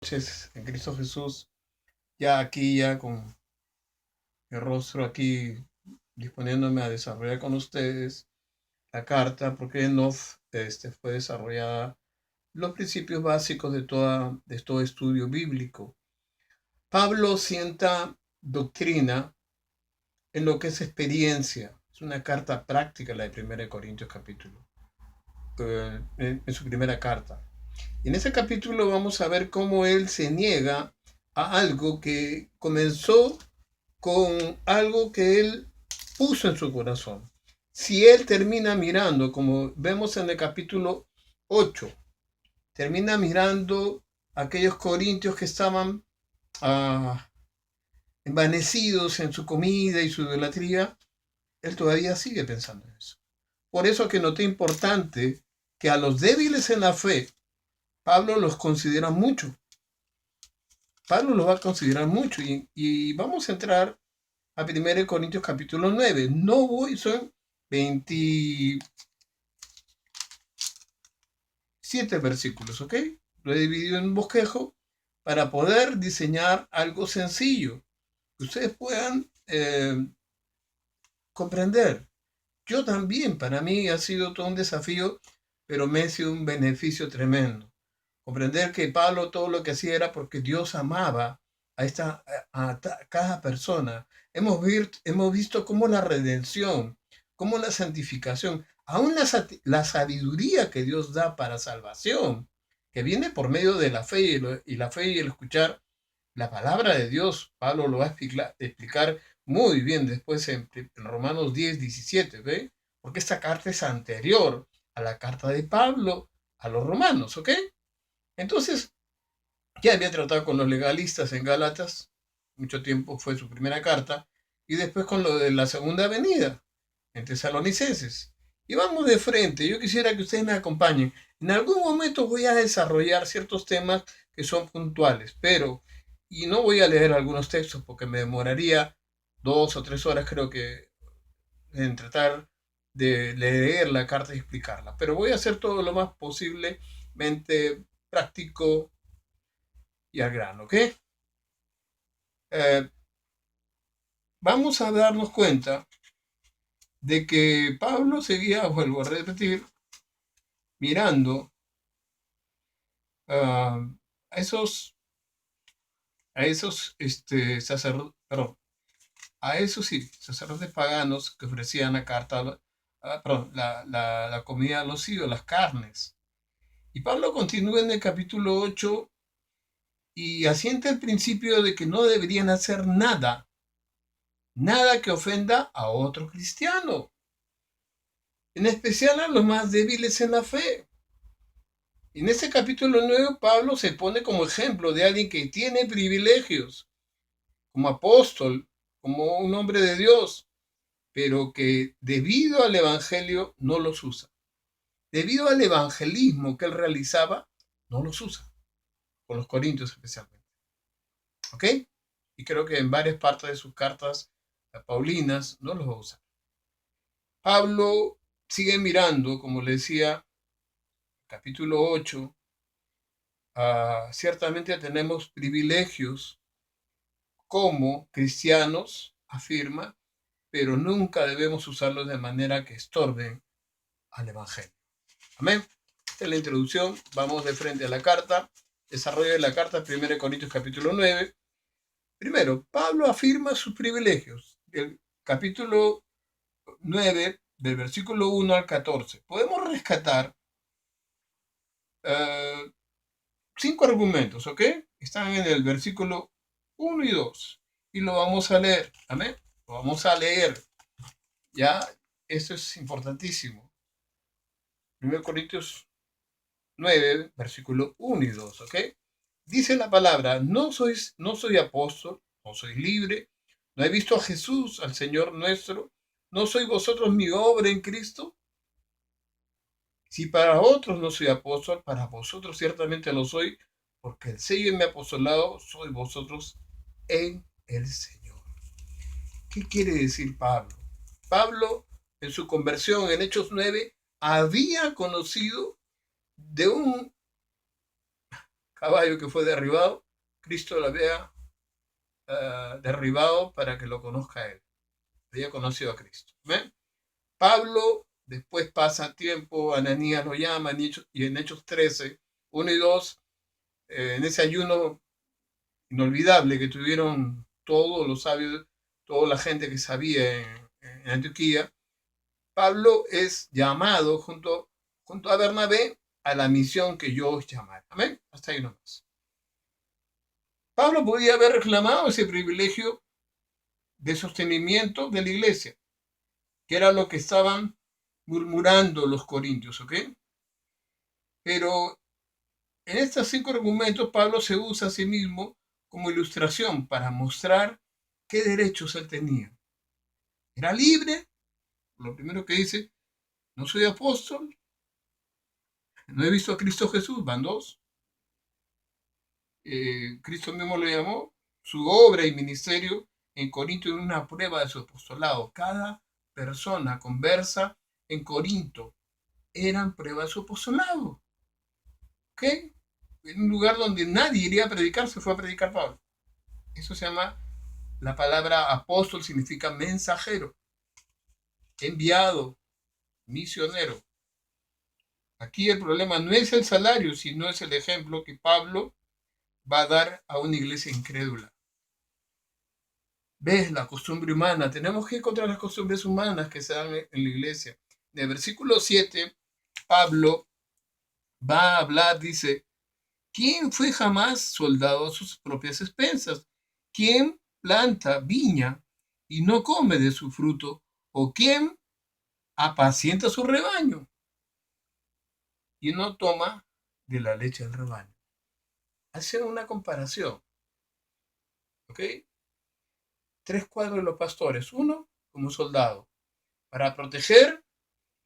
Noches en Cristo Jesús, ya aquí, ya con el rostro aquí, disponiéndome a desarrollar con ustedes la carta, porque fue desarrollada los principios básicos de todo estudio bíblico. Pablo sienta doctrina en lo que es experiencia. Es una carta práctica la de 1 Corintios capítulo, en su primera carta. En ese capítulo vamos a ver cómo él se niega a algo que comenzó con algo que él puso en su corazón. Si él termina mirando, como vemos en el capítulo 8, termina mirando a aquellos corintios que estaban envanecidos en su comida y su idolatría, él todavía sigue pensando en eso. Por eso que noté importante que a los débiles en la fe, Pablo los considera mucho. Pablo los va a considerar mucho y vamos a entrar a 1 Corintios capítulo 9. No voy, son 27 versículos, ¿ok? Lo he dividido en un bosquejo para poder diseñar algo sencillo, que ustedes puedan comprender. Yo también, para mí ha sido todo un desafío, pero me ha sido un beneficio tremendo. Comprender que Pablo todo lo que hacía era porque Dios amaba a cada persona. Hemos visto cómo la redención, cómo la santificación, aún la sabiduría que Dios da para salvación, que viene por medio de la fe y la fe y el escuchar la palabra de Dios. Pablo lo va a explicar muy bien después en Romanos 10:17, ¿ve? Porque esta carta es anterior a la carta de Pablo a los romanos, ¿ok? Entonces, ya había tratado con los legalistas en Gálatas, mucho tiempo fue su primera carta, y después con lo de la segunda venida, en Tesalonicenses. Y vamos de frente, yo quisiera que ustedes me acompañen. En algún momento voy a desarrollar ciertos temas que son puntuales, y no voy a leer algunos textos porque me demoraría 2 o 3 horas, creo que, en tratar de leer la carta y explicarla. Pero voy a hacer todo lo más posiblemente práctico y al grano, ¿ok? Eh, Vamos a darnos cuenta de que Pablo seguía, vuelvo a repetir, mirando uh, a sacerdotes, perdón, a esos sí, sacerdotes paganos que ofrecían la carta, perdón, la comida a los ídolos, las carnes. Y Pablo continúa en el capítulo 8 y asienta el principio de que no deberían hacer nada que ofenda a otro cristiano, en especial a los más débiles en la fe. En este capítulo 9, Pablo se pone como ejemplo de alguien que tiene privilegios, como apóstol, como un hombre de Dios, pero que debido al Evangelio no los usa. Debido al evangelismo que él realizaba, no los usa, con los corintios especialmente. ¿Ok? Y creo que en varias partes de sus cartas paulinas no los va a usar. Pablo sigue mirando, como le decía, capítulo 8, ciertamente tenemos privilegios como cristianos, afirma, pero nunca debemos usarlos de manera que estorben al Evangelio. Amén. Esta es la introducción. Vamos de frente a la carta. Desarrollo de la carta, 1 Corintios capítulo 9. Primero, Pablo afirma sus privilegios. El capítulo 9, del versículo 1 al 14. Podemos rescatar 5 argumentos, ¿ok? Están en el versículo 1 y 2. Y lo vamos a leer. Amén. Lo vamos a leer. Ya, esto es importantísimo. 1 Corintios 9, versículo 1 y 2, ¿ok? Dice la palabra, no soy apóstol, no soy libre, no he visto a Jesús, al Señor nuestro, no soy vosotros mi obra en Cristo. Si para otros no soy apóstol, para vosotros ciertamente lo soy, porque el sello de mi apostolado soy vosotros en el Señor. ¿Qué quiere decir Pablo? Pablo, en su conversión en Hechos 9, había conocido de un caballo que fue derribado, Cristo lo había derribado para que lo conozca a él. Había conocido a Cristo. ¿Ven? Pablo después pasa tiempo, Ananías lo llama y en Hechos 13, 1 y 2, en ese ayuno inolvidable que tuvieron todos los sabios, toda la gente que sabía en Antioquía, Pablo es llamado junto a Bernabé a la misión que yo os llamaré. Amén. Hasta ahí nomás. Pablo podía haber reclamado ese privilegio de sostenimiento de la iglesia, que era lo que estaban murmurando los corintios, ¿ok? Pero en estos 5 argumentos Pablo se usa a sí mismo como ilustración para mostrar qué derechos él tenía. Era libre, lo primero que dice, no soy apóstol, no he visto a Cristo Jesús, van 2. Cristo mismo lo llamó, su obra y ministerio en Corinto en una prueba de su apostolado. Cada persona conversa en Corinto eran prueba de su apostolado. ¿Ok? En un lugar donde nadie iría a predicar, se fue a predicar Pablo. Eso se llama, la palabra apóstol significa mensajero, enviado, misionero. Aquí el problema no es el salario, sino es el ejemplo que Pablo va a dar a una iglesia incrédula. ¿Ves? La costumbre humana. Tenemos que ir contra las costumbres humanas que se dan en la iglesia. En el versículo 7, Pablo va a hablar, dice, ¿quién fue jamás soldado a sus propias expensas? ¿Quién planta viña y no come de su fruto? ¿O quién apacienta su rebaño y no toma de la leche del rebaño? Hacer una comparación, ¿ok? 3 cuadros de los pastores. Uno, como soldado, para proteger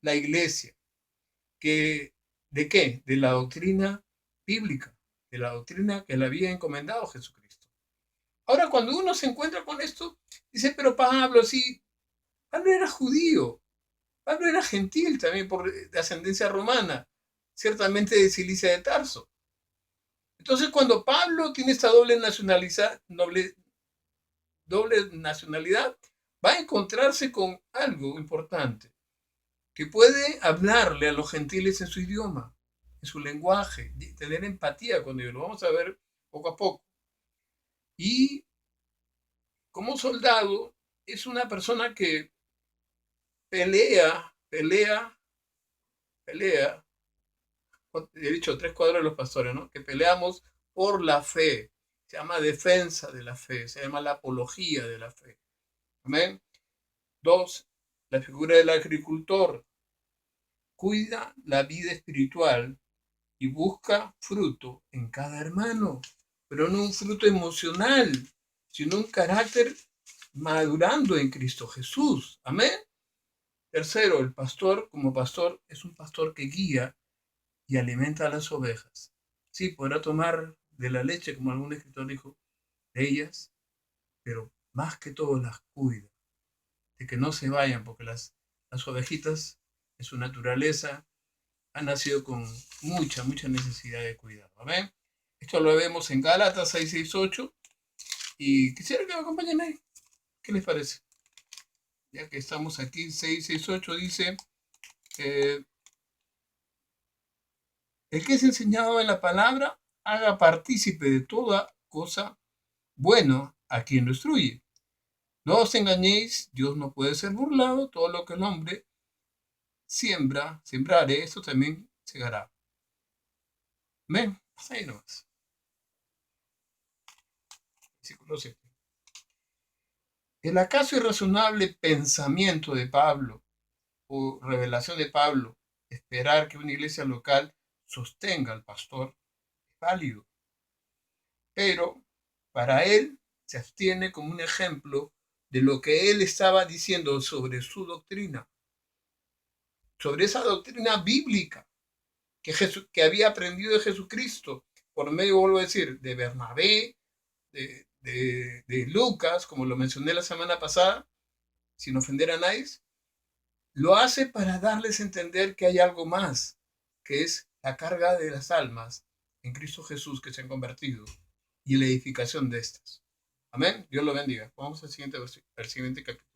la iglesia. ¿De qué? De la doctrina bíblica, de la doctrina que le había encomendado Jesucristo. Ahora, cuando uno se encuentra con esto, dice, pero Pablo, sí, Pablo era judío, Pablo era gentil también de ascendencia romana, ciertamente de Cilicia de Tarso. Entonces, cuando Pablo tiene esta doble nacionalidad, va a encontrarse con algo importante, que puede hablarle a los gentiles en su idioma, en su lenguaje, tener empatía con ellos. Lo vamos a ver poco a poco. Y como soldado es una persona que pelea. He dicho 3 cuadros de los pastores, ¿no? Que peleamos por la fe. Se llama defensa de la fe, se llama la apología de la fe. Amén. 2, la figura del agricultor. Cuida la vida espiritual y busca fruto en cada hermano, pero no un fruto emocional, sino un carácter madurando en Cristo Jesús. Amén. Tercero, el pastor como pastor es un pastor que guía y alimenta a las ovejas. Sí, podrá tomar de la leche, como algún escritor dijo, de ellas, pero más que todo las cuida, de que no se vayan, porque las ovejitas en su naturaleza han nacido con mucha necesidad de cuidado. ¿Amén? Esto lo vemos en Gálatas 6:6-8 y quisiera que me acompañen ahí. ¿Qué les parece? Ya que estamos aquí, 6:6-8 dice, el que es enseñado en la palabra, haga partícipe de toda cosa buena a quien lo instruye. No os engañéis, Dios no puede ser burlado, todo lo que el hombre sembrare, esto también segará. Amén. Hasta ahí nomás. Versículo 7. El acaso irrazonable pensamiento de Pablo o revelación de Pablo, esperar que una iglesia local sostenga al pastor, es válido. Pero para él se abstiene como un ejemplo de lo que él estaba diciendo sobre su doctrina, sobre esa doctrina bíblica que había aprendido de Jesucristo por medio, vuelvo a decir, de Bernabé, de Lucas, como lo mencioné la semana pasada, sin ofender a nadie. Lo hace para darles a entender que hay algo más, que es la carga de las almas en Cristo Jesús que se han convertido y la edificación de estas. Amén. Dios lo bendiga. Vamos al siguiente capítulo.